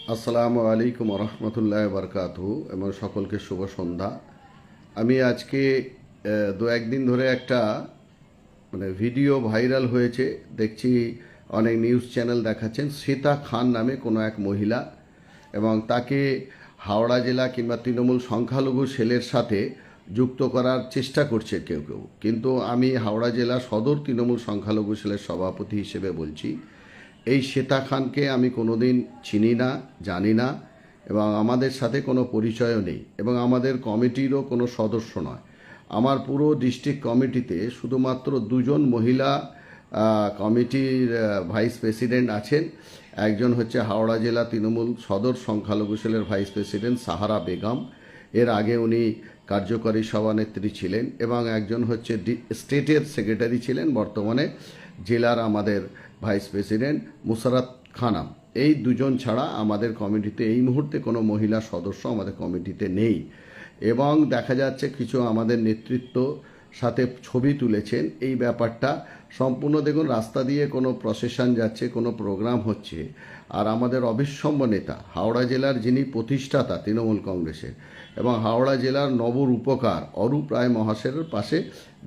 আসসালামু আলাইকুম রহমতুল্লাহ বরকাতহু এবং সকলকে শুভ সন্ধ্যা। আমি আজকে দু একদিন ধরে একটা ভিডিও ভাইরাল হয়েছে, দেখছি অনেক নিউজ চ্যানেল দেখাচ্ছেন সীতা খান নামে কোনো এক মহিলা, এবং তাকে হাওড়া জেলা কিংবা তৃণমূল সংখ্যালঘু সেলের সাথে যুক্ত করার চেষ্টা করছে কেউ কেউ। কিন্তু আমি হাওড়া জেলা সদর তৃণমূল সংখ্যালঘু সেলের সভাপতি হিসেবে বলছি, এই শ্বেতা খানকে আমি কোনোদিন চিনি না, জানি না, এবং আমাদের সাথে কোনো পরিচয়ও নেই, এবং আমাদের কমিটিরও কোনো সদস্য নয়। আমার পুরো ডিস্ট্রিক্ট কমিটিতে শুধুমাত্র দুজন মহিলা কমিটির ভাইস প্রেসিডেন্ট আছেন। একজন হচ্ছে হাওড়া জেলা তৃণমূল সদর সংখ্যালঘু সেলের ভাইস প্রেসিডেন্ট সাহারা বেগম, এর আগে উনি কার্যকরী সভানেত্রী ছিলেন, এবং একজন হচ্ছে স্টেটের সেক্রেটারি ছিলেন, বর্তমানে জেলার আমাদের ভাইস প্রেসিডেন্ট মুশারত খানম। এই দুজন ছাড়া আমাদের কমিটিতে এই মুহূর্তে কোনো মহিলা সদস্য আমাদের কমিটিতে নেই। এবং দেখা যাচ্ছে কিছু আমাদের নেতৃত্ব সাথে ছবি তুলেছেন। এই ব্যাপারটা সম্পূর্ণ দেখুন, রাস্তা দিয়ে কোনো প্রসেশন যাচ্ছে, কোনো প্রোগ্রাম হচ্ছে, আর আমাদের অবিস্মম্য নেতা হাওড়া জেলার যিনি প্রতিষ্ঠাতা তৃণমূল কংগ্রেসের এবং হাওড়া জেলার নবরূপকার অরূপ রায় মহাশয়ের পাশে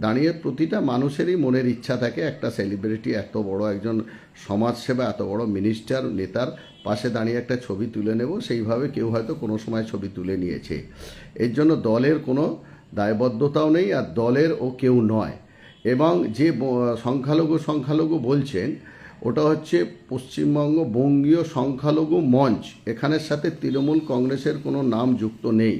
দাঁড়িয়ে প্রতিটা মানুষেরই মনের ইচ্ছা থাকে একটা সেলিব্রিটি, এত বড় একজন সমাজসেবা, এত বড় মিনিস্টার নেতার পাশে দাঁড়িয়ে একটা ছবি তুলে নেব। সেইভাবে কেউ হয়তো কোনো সময় ছবি তুলে নিয়েছে। এর জন্য দলের কোনো দায়বদ্ধতাও নেই, আর দলের ও কেউ নয়। এবং যে সংখ্যালঘু বলছেন, ওটা হচ্ছে পশ্চিমবঙ্গ বঙ্গীয় সংখ্যালঘু মঞ্চ। এখানের সাথে তৃণমূল কংগ্রেসের কোনো নাম যুক্ত নেই।